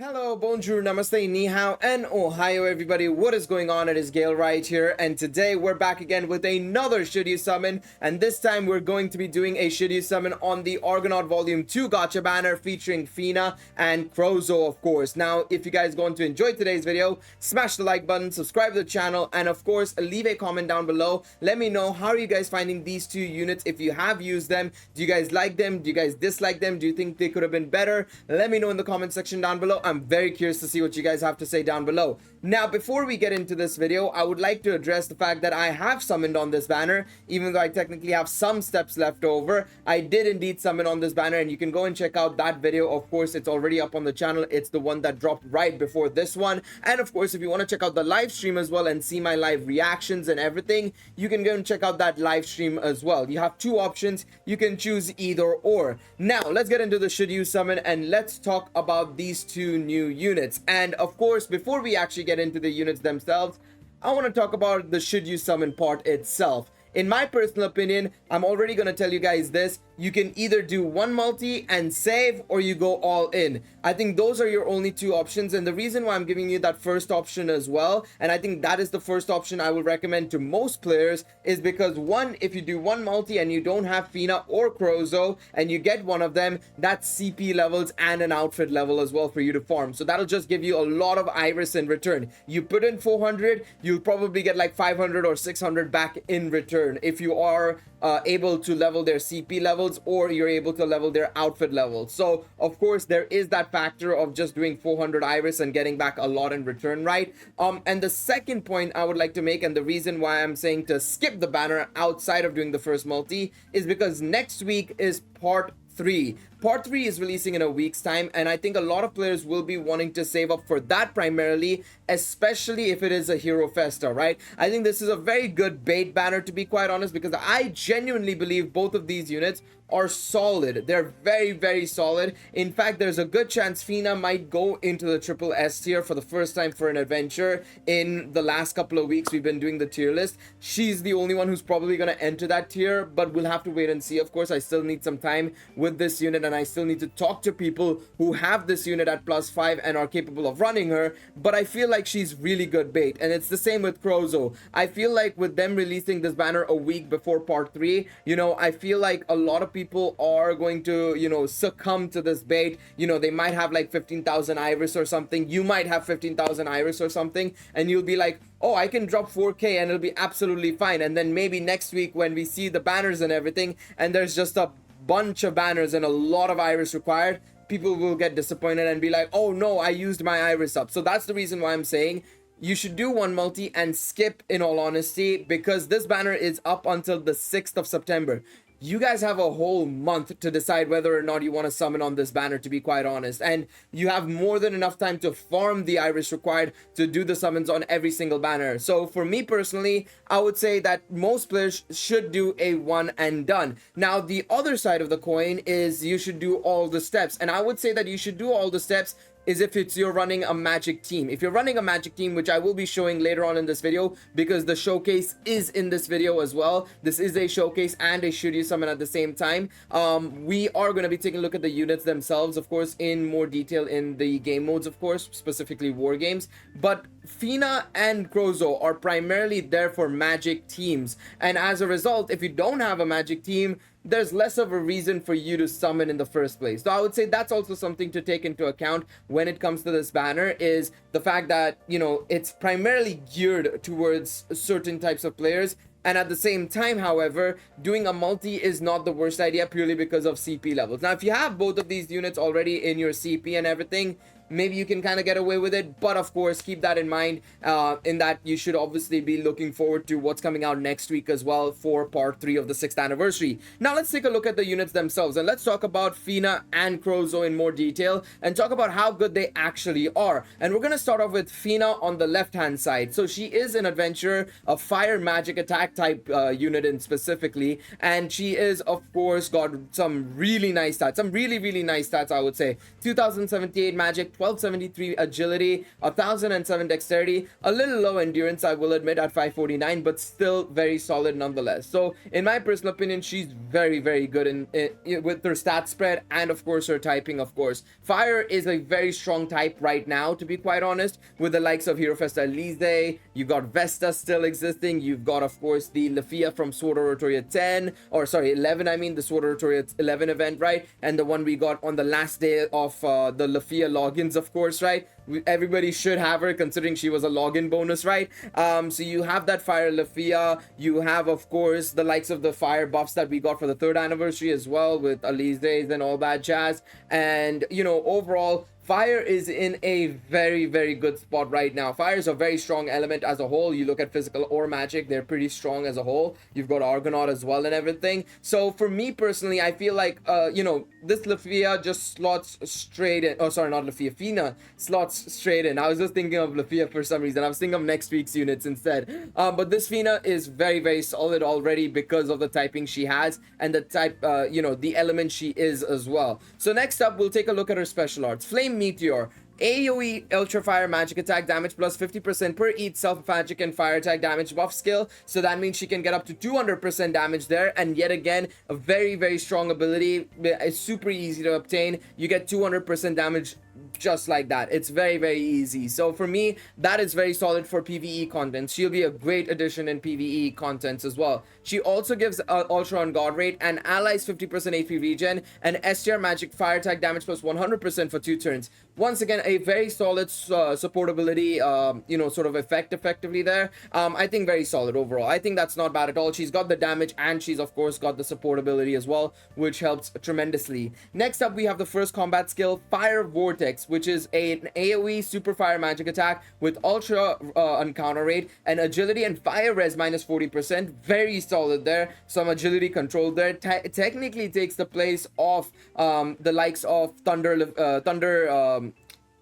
Hello, bonjour, namaste, ni hao, and ohio everybody. What is going on? It is Galeriot here, and today we're back again with another Should You Summon, and this time we're going to be doing a Should You Summon on the Argonaut Volume 2 Gacha banner featuring Fina and Crozzo, of course. Now, if you guys are going to enjoy today's video, smash the like button, subscribe to the channel, and of course, leave a comment down below. Let me know, how are you guys finding these two units? If you have used them, do you guys like them? Do you guys dislike them? Do you think they could have been better? Let me know in the comment section down below. I'm very curious to see what you guys have to say down below. Now, before we get into this video, I would like to address the fact that I have summoned on this banner, even though I technically have some steps left over. I did indeed summon on this banner, and you can go and check out that video. Of course, it's already up on the channel. It's the one that dropped right before this one. And of course, if you want to check out the live stream as well and see my live reactions and everything, you can go and check out that live stream as well. You have two options. You can choose either or. Now, let's get into the Should You Summon, and let's talk about these two new units. And of course, before we actually get into the units themselves, I want to talk about the Should You Summon part itself. In my personal opinion, I'm already going to tell you guys this. You can either do one multi and save, or you go all in. I think those are your only two options, and the reason why I'm giving you that first option as well, and I think that is the first option I will recommend to most players, is because one, if you do one multi and you don't have Fina or Crozzo and you get one of them, that's CP levels and an outfit level as well for you to farm. So that'll just give you a lot of Iris in return. You put in 400, you'll probably get like 500 or 600 back in return if you are able to level their CP levels, or you're able to level their outfit levels. So of course there is that factor of just doing 400 Iris and getting back a lot in return, right? And the second point I would like to make, and the reason why I'm saying to skip the banner outside of doing the first multi, is because next week is part 3. Part 3 is releasing in a week's time, and I think a lot of players will be wanting to save up for that primarily, especially if it is a Hero Festa, right? I think this is a very good bait banner, to be quite honest, because I genuinely believe both of these units are solid. They're very, very solid. In fact, there's a good chance Fina might go into the triple S tier for the first time for an adventure. In the last couple of weeks we've been doing the tier list, she's the only one who's probably going to enter that tier, but we'll have to wait and see. Of course, I still need some time with this unit, and I still need to talk to people who have this unit at +5 and are capable of running her, but I feel like she's really good bait. And it's the same with Crozzo. I feel like with them releasing this banner a week before part 3, you know, I feel like a lot of people are going to, you know, succumb to this bait. You know, they might have like 15,000 Iris or something. You might have 15,000 Iris or something, and you'll be like, oh, I can drop 4k and it'll be absolutely fine. And then maybe next week when we see the banners and everything, and there's just a bunch of banners and a lot of Iris required, people will get disappointed and be like, oh no, I used my Iris up. So that's the reason why I'm saying you should do one multi and skip, in all honesty, because this banner is up until the 6th of September. You guys have a whole month to decide whether or not you want to summon on this banner, to be quite honest, and you have more than enough time to farm the Iris required to do the summons on every single banner. So for me personally, I would say that most players should do a one and done. Now, the other side of the coin is you should do all the steps, and I would say that you should do all the steps is if you're running a magic team. If you're running a magic team, which I will be showing later on in this video, because the showcase is in this video as well. This is a showcase and a Should You Summon at the same time. We are going to be taking a look at the units themselves, of course, in more detail in the game modes, of course, specifically war games. But Fina and Crozzo are primarily there for magic teams, and as a result, if you don't have a magic team, there's less of a reason for you to summon in the first place. So I would say that's also something to take into account when it comes to this banner, is the fact that, you know, it's primarily geared towards certain types of players. And at the same time, however, doing a multi is not the worst idea, purely because of CP levels. Now, if you have both of these units already in your CP and everything, maybe you can kind of get away with it, but of course keep that in mind, in that you should obviously be looking forward to what's coming out next week as well for part 3 of the 6th anniversary. Now let's take a look at the units themselves, and let's talk about Fina and Crozzo in more detail and talk about how good they actually are. And we're going to start off with Fina on the left hand side. So she is an adventurer, a fire magic attack type unit in specifically, and she is of course got some really nice stats, some really nice stats, I would say. 2078 magic, 1273 agility, 1007 dexterity, a little low endurance, I will admit, at 549, but still very solid nonetheless. So in my personal opinion, she's very, very good with her stat spread and of course her typing. Of course, fire is a very strong type right now, to be quite honest, with the likes of Hero Festa Elise. You've got Vesta still existing. You've got, of course, the Lafia from Sword Oratoria 10, or sorry, 11, I mean, the Sword Oratoria 11 event, right? And the one we got on the last day of the Lafia logins, of course, right? Everybody should have her, considering she was a login bonus, right? So you have that Fire Lafia. You have, of course, the likes of the fire buffs that we got for the 3rd anniversary as well, with Elise's and all that jazz. And, you know, overall, fire is in a very, very good spot right now. Fire is a very strong element as a whole. You look at physical or magic, they're pretty strong as a whole. You've got Argonaut as well and everything. So for me personally, I feel like, you know, this Lafia just slots straight in. Oh, sorry, not Lafia. Fina slots straight in. I was just thinking of Lafia for some reason. I was thinking of next week's units instead. But this Fina is very, very solid already because of the typing she has and the type, you know, the element she is as well. So next up, we'll take a look at her special arts. Flame Meteor. AoE Ultra Fire magic attack damage plus 50% per each self magic and fire attack damage buff skill. So that means she can get up to 200% damage there. And yet again, a very, very strong ability. It's super easy to obtain. You get 200% damage just like that. It's very, very easy. So for me, that is very solid for PvE content. She'll be a great addition in PvE contents as well. She also gives Ultra on God rate and allies 50% HP regen and STR magic fire attack damage plus 100% for 2 turns. Once again, a very solid supportability, you know, sort of effectively there. I think very solid overall. I think that's not bad at all. She's got the damage and she's of course got the supportability as well, which helps tremendously. Next up, we have the first combat skill, Fire Vortex, which is an AoE super fire magic attack with ultra on counter rate and agility and fire res minus 40%. Very solid there. Some agility control there. Technically takes the place of the likes of Thunder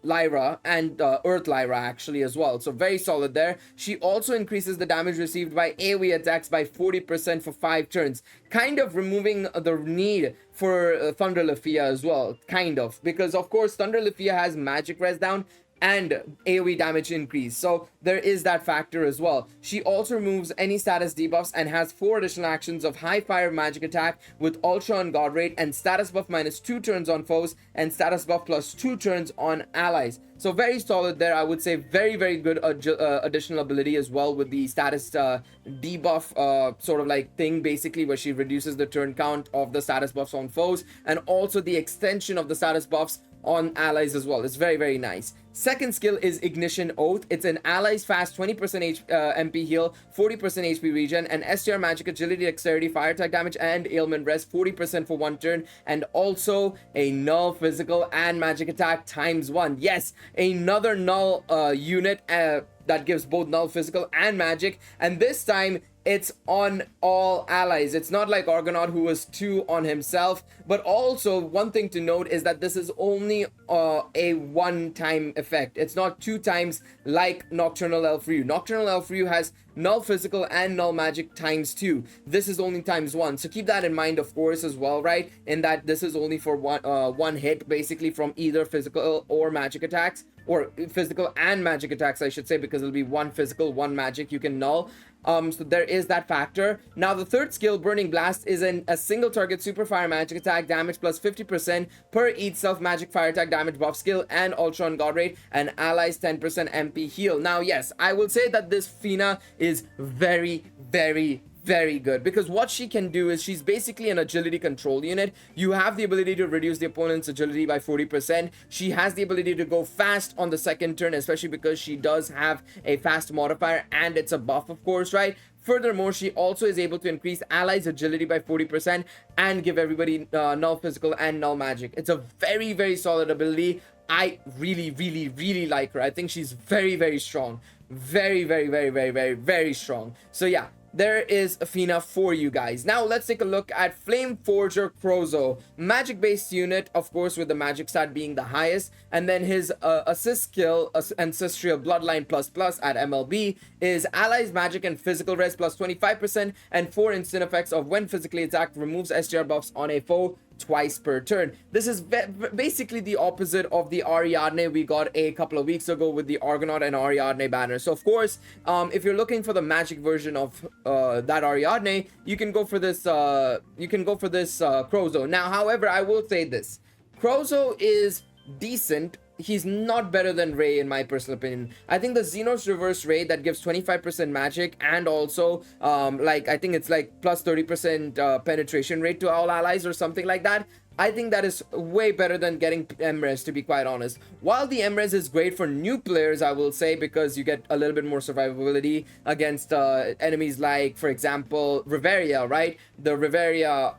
Lyra and Earth Lyra actually as well. So very solid there. She also increases the damage received by AoE attacks by 40% for 5 turns. Kind of removing the need for Thunder Lafia as well. Kind of. Because of course Thunder Lafia has magic res down and AoE damage increase, so there is that factor as well. She also removes any status debuffs and has 4 additional actions of high fire magic attack with ultra on god rate and status buff minus 2 turns on foes and status buff plus 2 turns on allies. So very solid there. I would say very, very good additional ability as well, with the status debuff sort of like thing, basically, where she reduces the turn count of the status buffs on foes and also the extension of the status buffs on allies as well. It's very, very nice. Second skill is Ignition Oath. It's an allies fast 20% MP heal, 40% HP regen, and STR magic agility, dexterity, fire attack damage, and ailment rest 40% for 1 turn, and also a null physical and magic attack ×1. Yes, another null unit that gives both null physical and magic, and this time it's on all allies. It's not like Argonaut, who was 2 on himself. But also, one thing to note is that this is only a one-time effect. It's not 2 times like Nocturnal Elf Ryu. Nocturnal Elf Ryu has null physical and null magic ×2. This is only ×1. So keep that in mind, of course, as well, right? In that this is only for one hit, basically, from either physical or magic attacks. Or physical and magic attacks, I should say, because it'll be 1 physical, 1 magic you can null. So there is that factor. Now the third skill, Burning Blast, is a single target super fire magic attack damage plus 50% per each self magic fire attack damage buff skill and ultra on god rate and allies 10% MP heal. Now yes, I will say that this Fina is very, very, very good, because what she can do is she's basically an agility control unit. You have the ability to reduce the opponent's agility by 40%. She has the ability to go fast on the second turn, especially because she does have a fast modifier and it's a buff, of course, right? Furthermore, she also is able to increase allies agility by 40% and give everybody null physical and null magic. It's a very, very solid ability. I really, really, really like her. I think she's very, very strong. Very, very, very, very, very, very strong. So yeah, there is a Fina for you guys. Now let's take a look at Flame Forger Crozzo. Magic based unit, of course, with the magic stat being the highest, and then his assist skill, Ancestral Bloodline ++ at MLB, is allies magic and physical res plus 25% and 4 instant effects of when physically attacked removes STR buffs on a foe twice per turn. This is basically the opposite of the Ariadne we got a couple of weeks ago with the Argonaut and Ariadne banner. So of course, if you're looking for the magic version of that Ariadne, you can go for this Crozzo. Now, however, I will say this: Crozzo is decent. He's not better than Ray in my personal opinion. I think the Xenos reverse Ray that gives 25% magic and also like I think it's like plus 30% penetration rate to all allies or something like that. I think that is way better than getting Emres, to be quite honest. While the Emres is great for new players, I will say, because you get a little bit more survivability against enemies like, for example, Riveria, right? The Riveria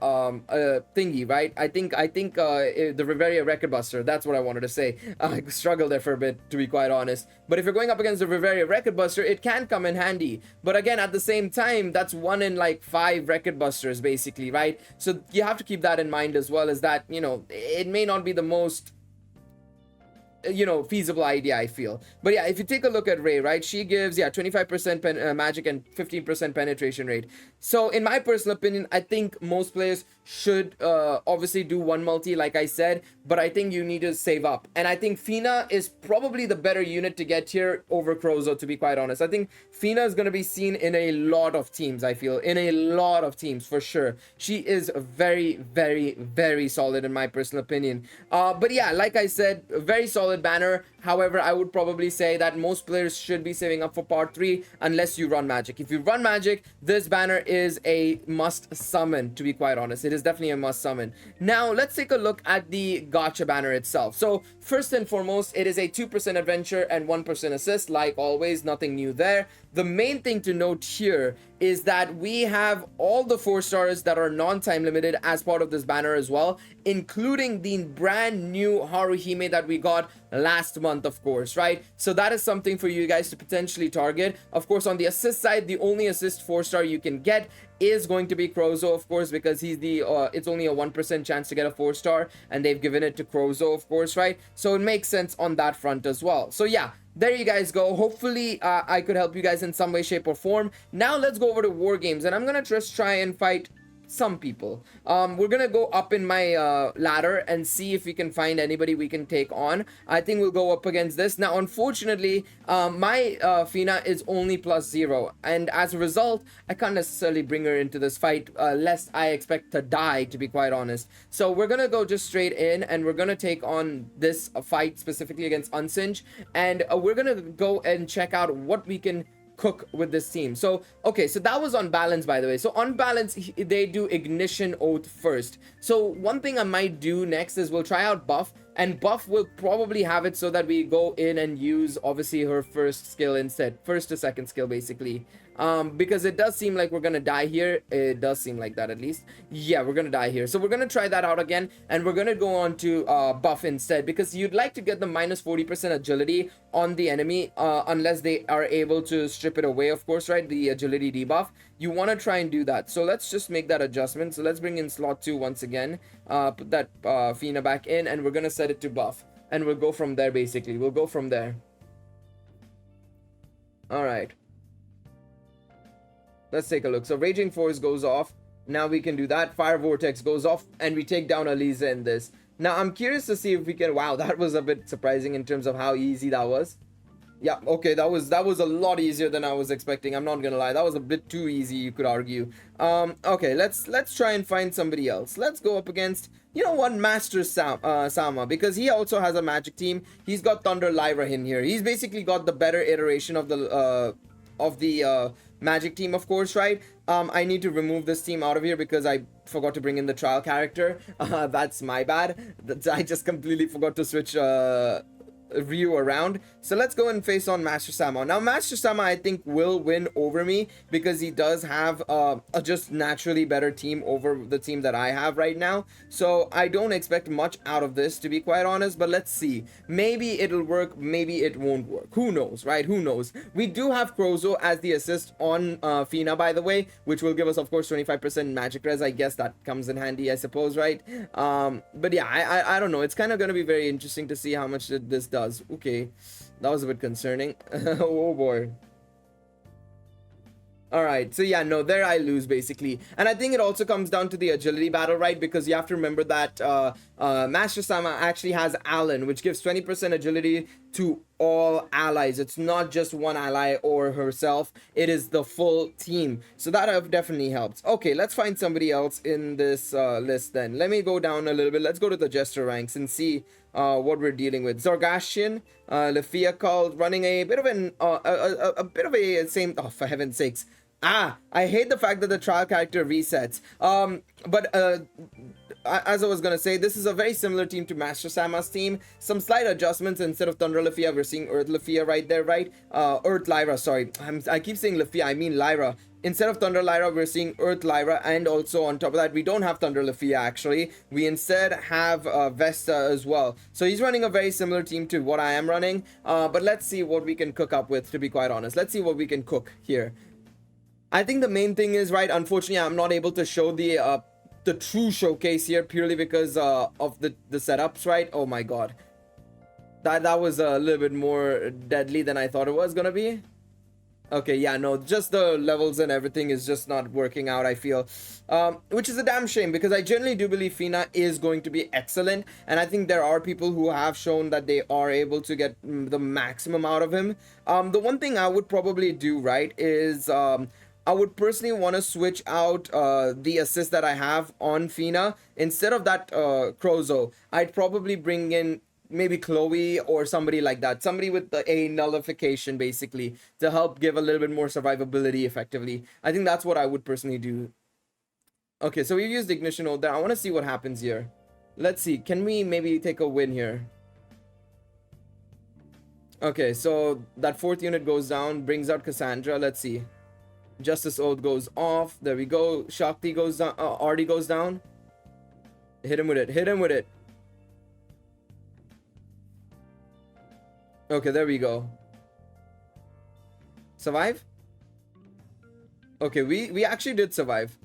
thingy, right? I think the Riveria Record Buster, that's what I wanted to say. I struggled there for a bit, to be quite honest. But if you're going up against the Riveria Record Buster, it can come in handy. But again, at the same time, that's 1 in like 5 Record Busters, basically, right? So you have to keep that in mind as well, as that, you know, it may not be the most, you know, feasible idea, I feel. But yeah, if you take a look at Ray, right, she gives 25% magic and 15% penetration rate. So in my personal opinion, I think most players should obviously do one multi, like I said, but I think you need to save up. And I think Fina is probably the better unit to get here over Crozzo, to be quite honest. I think Fina is going to be seen in a lot of teams, I feel, in a lot of teams for sure. She is very, very, very solid in my personal opinion. But yeah, like I said, very solid banner. However, I would probably say that most players should be saving up for part 3 unless you run magic. If you run magic, this banner is a must summon, to be quite honest. It is definitely a must summon. Now, let's take a look at the gacha banner itself. So, first and foremost, it is a 2% adventure and 1% assist. Like always, nothing new there. The main thing to note here is that we have all the 4 stars that are non-time limited as part of this banner as well, including the brand new Haruhime that we got last month, of course, right? So that is something for you guys to potentially target. Of course, on the assist side, the only assist 4-star you can get is going to be Crozzo, of course, because he's the it's only a 1% chance to get a 4-star, and they've given it to Crozzo, of course, right? So it makes sense on that front as well. So yeah, there you guys go. Hopefully I could help you guys in some way, shape, or form. Now let's go over to war games, and I'm gonna just try and fight some people. We're gonna go up in my ladder and see if we can find anybody we can take on. I think we'll go up against this. Now, unfortunately, my Fina is only +0, and as a result, I can't necessarily bring her into this fight lest I expect to die, to be quite honest. So we're gonna go just straight in, and we're gonna take on this fight specifically against Unsinge, and we're gonna go and check out what we can cook with this team. So okay, so that was on balance, by the way. So on balance, they do ignition oath first. So one thing I might do next is we'll try out buff, and buff will probably have it so that we go in and use obviously her first skill instead, first to second skill basically, because it does seem like we're gonna die here. It does seem like that, at least. Yeah, we're gonna die here. So we're gonna try that out again, and we're gonna go on to buff instead, because you'd like to get the -40% agility on the enemy unless they are able to strip it away, of course, right? The agility debuff. You want to try and do that. So let's just make that adjustment. So let's bring in slot 2 once again, put that Fina back in, and we're gonna set it to buff, and we'll go from there. Basically, we'll go from there. All right, let's take a look. So Raging Force goes off. Now we can do that. Fire Vortex goes off, and we take down Aliza in this. Now I'm curious to see if we can. Wow, that was a bit surprising in terms of how easy that was. Yeah, okay, that was a lot easier than I was expecting. I'm not gonna lie, that was a bit too easy, you could argue. Okay, let's try and find somebody else. Let's go up against, you know what, Master Sama, because he also has a magic team. He's got Thunder Lyra in here. He's basically got the better iteration of the magic team, of course, right? I need to remove this team out of here because I forgot to bring in the trial character. That's my bad. I just completely forgot to switch Ryu around. So let's go and face on Master Sama. Now Master Sama, I think, will win over me because he does have a just naturally better team over the team that I have right now. So I don't expect much out of this, to be quite honest, but let's see. Maybe it'll work, maybe it won't work. Who knows, right? Who knows? We do have Crozzo as the assist on Fina, by the way, which will give us, of course, 25% magic res. I guess that comes in handy, I suppose, right? But yeah, I don't know. It's kind of going to be very interesting to see how much this does. Okay, that was a bit concerning. Oh boy. All right, so yeah, no, there I lose basically. And I think it also comes down to the agility battle, right? Because you have to remember that Master Sama actually has Alan, which gives 20% agility to all allies. It's not just one ally or herself, it is the full team. So that definitely helps. Okay, let's find somebody else in this list then. Let me go down a little bit. Let's go to the Jester ranks and see what we're dealing with. Zorgashian, Lafia called, running a bit of a bit of a same. Oh, for heaven's sakes! I hate the fact that the trial character resets. But as I was gonna say, this is a very similar team to Master Sama's team. Some slight adjustments. Instead of Thunder Lafia, we're seeing Earth Lafia right there, right? Earth Lyra. Sorry, I keep saying Lafia. I mean Lyra. Instead of Thunder Lyra, we're seeing Earth Lyra, and also on top of that, we don't have Thunder Lafia actually. We instead have Vesta as well. So he's running a very similar team to what I am running. But let's see what we can cook up with, to be quite honest. Let's see what we can cook here. I think the main thing is, right, unfortunately, I'm not able to show the true showcase here purely because of the setups, right? Oh my god. That was a little bit more deadly than I thought it was gonna be. Okay, yeah, no, just the levels and everything is just not working out, I feel. Which is a damn shame, because I generally do believe Fina is going to be excellent. And I think there are people who have shown that they are able to get the maximum out of him. The one thing I would probably do, right, is I would personally want to switch out the assist that I have on Fina. Instead of that Crozzo, I'd probably bring in maybe Chloe or somebody like that. Somebody with a nullification, basically, to help give a little bit more survivability effectively. I think that's what I would personally do. Okay, so we've used Ignition Node there. I want to see what happens here. Let's see. Can we maybe take a win here? Okay, so that 4th unit goes down, brings out Cassandra. Let's see. Justice Oath goes off. There we go. Shakti goes down. Artie goes down. Hit him with it. Hit him with it. Okay, there we go. Survive? Okay, we actually did survive.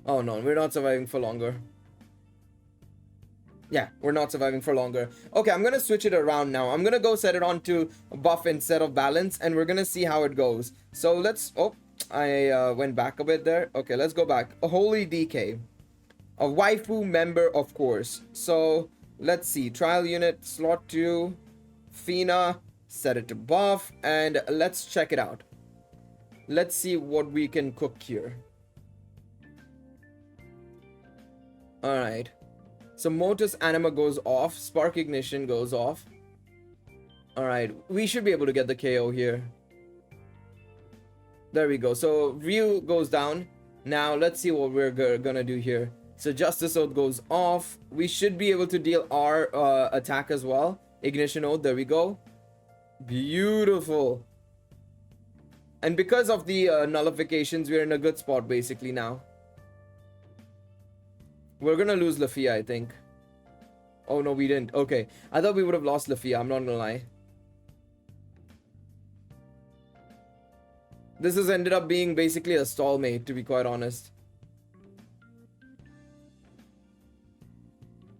Oh no, we're not surviving for longer. Yeah, we're not surviving for longer. Okay, I'm gonna switch it around now. I'm gonna go set it on to buff instead of balance, and we're gonna see how it goes. So let's... Oh, I went back a bit there. Okay, let's go back. A holy DK. A waifu member, of course. So let's see. Trial unit, slot 2. Fina, set it to buff, and let's check it out. Let's see what we can cook here. Alright. So Motus Anima goes off. Spark Ignition goes off. Alright. We should be able to get the KO here. There we go. So Ryu goes down. Now let's see what we're gonna do here. So Justice Oath goes off. We should be able to deal our attack as well. Ignition Oath. There we go. Beautiful. And because of the nullifications, we're in a good spot basically now. We're gonna lose Lafia, I think. Oh no, we didn't. Okay. I thought we would have lost Lafia. I'm not gonna lie. This has ended up being basically a stallmate, to be quite honest.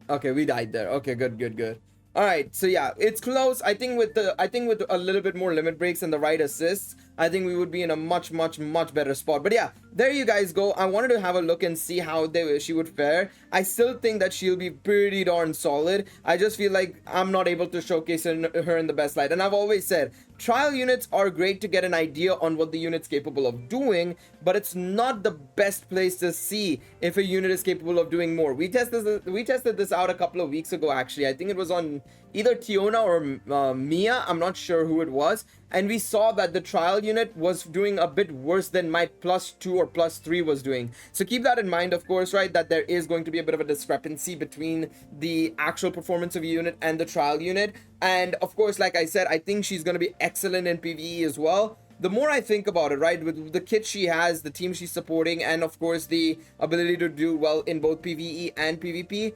Okay, we died there. Okay, good. All right, so yeah, it's close. I think with a little bit more limit breaks and the right assists, I think we would be in a much better spot. But yeah, there you guys go. I wanted to have a look and see how she would fare. I still think that she'll be pretty darn solid. I just feel like I'm not able to showcase her in the best light. And I've always said, trial units are great to get an idea on what the unit's capable of doing, but it's not the best place to see if a unit is capable of doing more. We tested this out a couple of weeks ago, actually. I think it was on either Tiona or Mia. I'm not sure who it was. And we saw that the trial unit was doing a bit worse than my +2 or +3 was doing. So keep that in mind, of course, right? That there is going to be a bit of a discrepancy between the actual performance of a unit and the trial unit. And of course, like I said, I think she's going to be excellent in PvE as well. The more I think about it, right, with the kit she has, the team she's supporting, and of course the ability to do well in both PvE and PvP,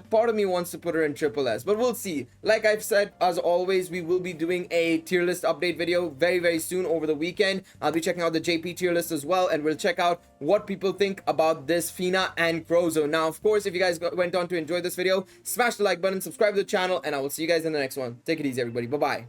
part of me wants to put her in triple S, but we'll see. Like I've said, as always, we will be doing a tier list update video very soon over the weekend. I'll be checking out the JP tier list as well, and we'll check out what people think about this Fina and Crozzo. Now, of course, if you guys went on to enjoy this video, smash the like button, subscribe to the channel, and I will see you guys in the next one. Take it easy, everybody. Bye-bye.